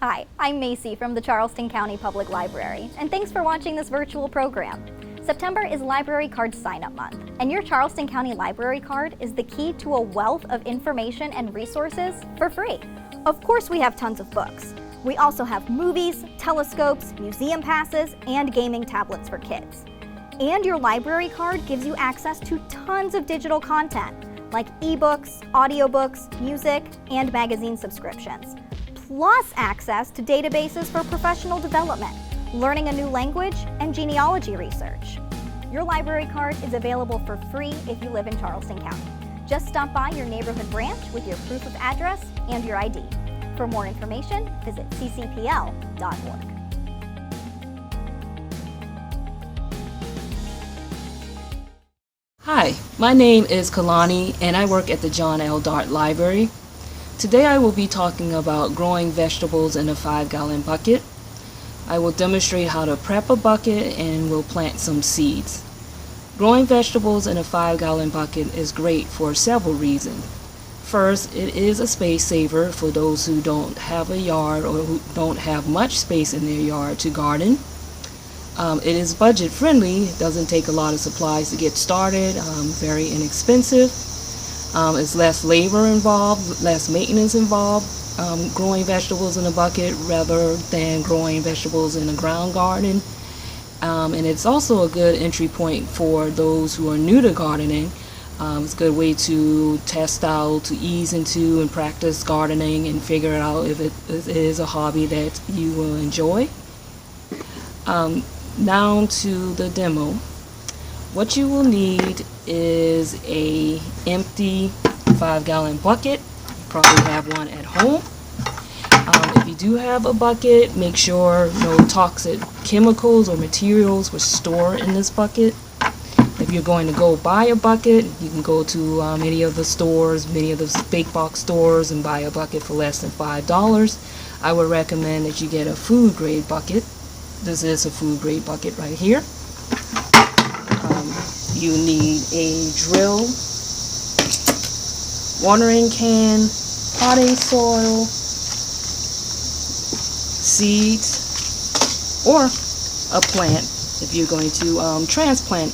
Hi, I'm Macy from the Charleston County Public Library, and thanks for watching this virtual program. September is Library Card Sign-Up Month, and your Charleston County Library card is the key to a wealth of information and resources for free. Of course, we have tons of books. We also have movies, telescopes, museum passes, and gaming tablets for kids. And your library card gives you access to tons of digital content, like ebooks, audiobooks, music, and magazine subscriptions, plus access to databases for professional development, learning a new language, and genealogy research. Your library card is available for free if you live in Charleston County. Just stop by your neighborhood branch with your proof of address and your ID. For more information, visit ccpl.org. Hi, my name is Kalani and I work at the John L. Dart Library. Today I will be talking about growing vegetables in a 5-gallon bucket. I will demonstrate how to prep a bucket and will plant some seeds. Growing vegetables in a 5-gallon bucket is great for several reasons. First, it is a space saver for those who don't have a yard or who don't have much space in their yard to garden. It is budget friendly, it doesn't take a lot of supplies to get started, very inexpensive. It's less labor involved, less maintenance involved, growing vegetables in a bucket rather than growing vegetables in a ground garden. And it's also a good entry point for those who are new to gardening. It's a good way to test out, to ease into and practice gardening and figure out if it is a hobby that you will enjoy. Now to the demo. What you will need is a empty 5-gallon bucket. You probably have one at home. If you do have a bucket, make sure no toxic chemicals or materials were stored in this bucket. If you're going to go buy a bucket, you can go to any of the stores, many of the big box stores, and buy a bucket for less than $5. I would recommend that you get a food grade bucket. This is a food grade bucket right here. You need a drill, watering can, potting soil, seeds, or a plant if you're going to transplant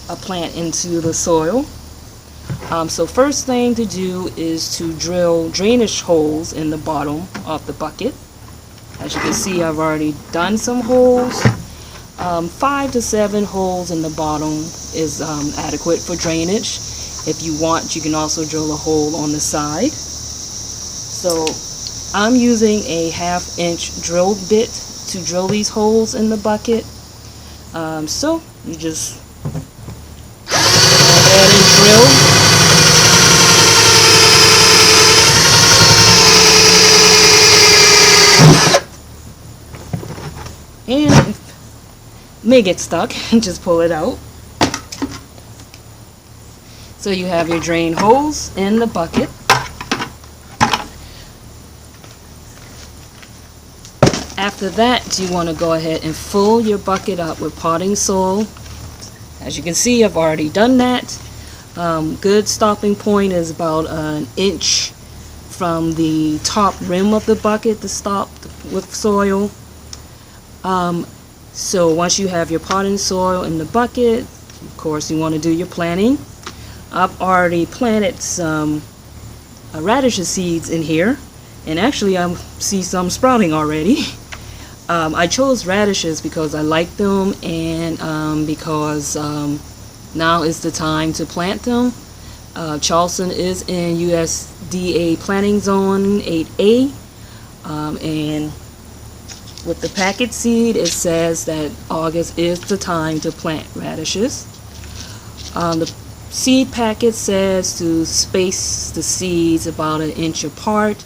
a plant into the soil. So first thing to do is to drill drainage holes in the bottom of the bucket. As you can see, I've already done some holes. 5 to 7 holes in the bottom is adequate for drainage. If you want, you can also drill a hole on the side. So I'm using a 1/2 inch drill bit to drill these holes in the bucket. So you just go ahead and drill. And it may get stuck, just pull it out. So you have your drain holes in the bucket. After that, you want to go ahead and fill your bucket up with potting soil. As you can see, I've already done that. Good stopping point is about an inch from the top rim of the bucket to stop with soil. So once you have your potting soil in the bucket, of course you want to do your planting. I've already planted some radish seeds in here, and actually I see some sprouting already. I chose radishes because I like them, and because now is the time to plant them. Charleston is in USDA planting zone 8A, and with the packet seed, it says that August is the time to plant radishes. The seed packet says to space the seeds about 1 inch apart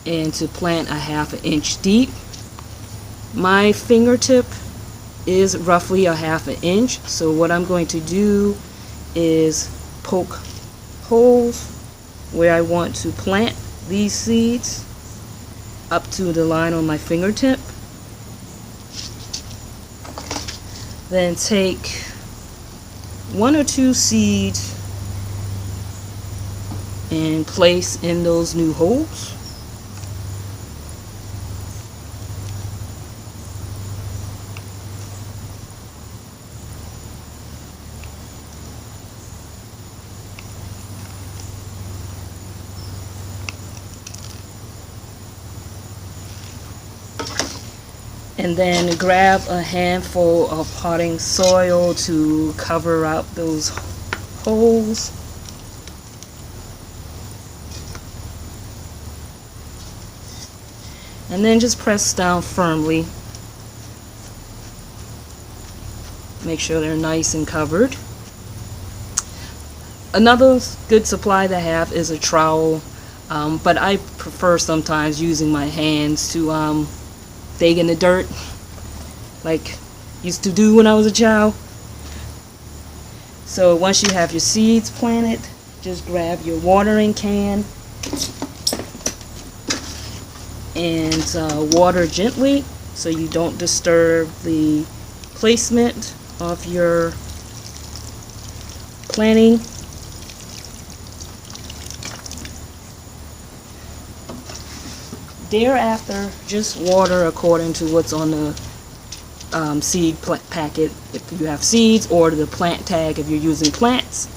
and to plant a 1/2 inch deep. My fingertip is roughly a 1/2 inch, so what I'm going to do is poke holes where I want to plant these seeds up to the line on my fingertip. Then take 1 or 2 seeds and place in those new holes. And then grab a handful of potting soil to cover up those holes. And then just press down firmly. Make sure they're nice and covered. Another good supply to have is a trowel, but I prefer sometimes using my hands to dig in the dirt, like used to do when I was a child. So once you have your seeds planted, just grab your watering can and water gently so you don't disturb the placement of your planting. Thereafter, just water according to what's on the seed packet if you have seeds, or the plant tag if you're using plants.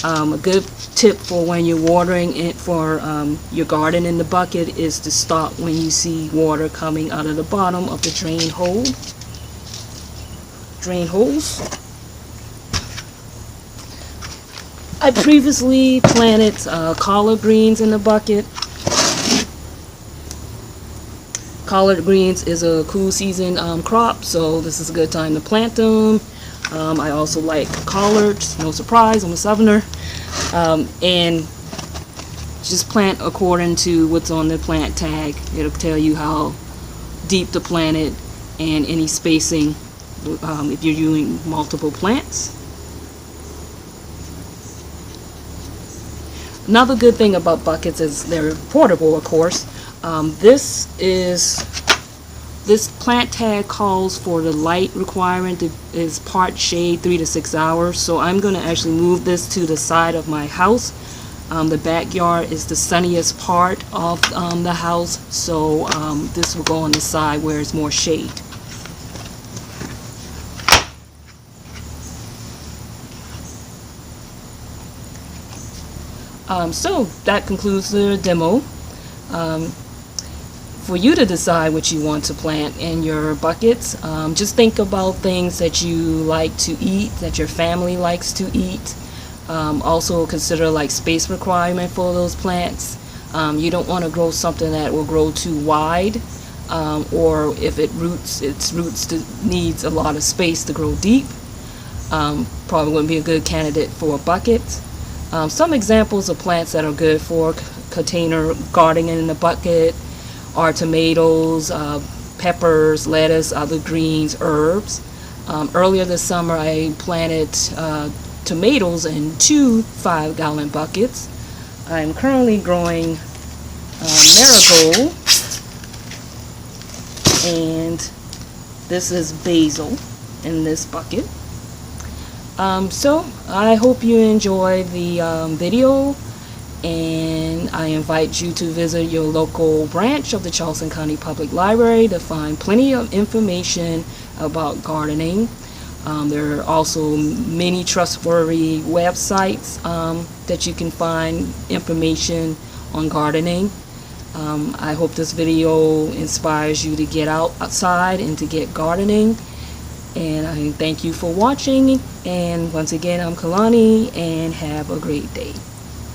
A good tip for when you're watering it for your garden in the bucket is to stop when you see water coming out of the bottom of the drain holes. I previously planted collard greens in the bucket. Collard greens is a cool season crop, so this is a good time to plant them. I also like collards, no surprise, I'm a southerner. And just plant according to what's on the plant tag. It'll tell you how deep to plant it and any spacing if you're using multiple plants. Another good thing about buckets is they're portable, of course. This plant tag calls for the light requirement is part shade 3 to 6 hours, so I'm going to actually move this to the side of my house. The backyard is the sunniest part of the house, so this will go on the side where it's more shade. So that concludes the demo. For you to decide what you want to plant in your buckets, just think about things that you like to eat, that your family likes to eat. Also consider like space requirement for those plants. You don't want to grow something that will grow too wide, or if its roots needs a lot of space to grow deep. Probably wouldn't be a good candidate for a bucket. Some examples of plants that are good for container gardening in the bucket are tomatoes, peppers, lettuce, other greens, herbs. Earlier this summer I planted tomatoes in 2 5-gallon buckets. I'm currently growing marigold, and this is basil in this bucket. So I hope you enjoy the video, and I invite you to visit your local branch of the Charleston County Public Library to find plenty of information about gardening. There are also many trustworthy websites that you can find information on gardening. I hope this video inspires you to get outside and to get gardening. And I thank you for watching, and once again I'm Kalani, and have a great day.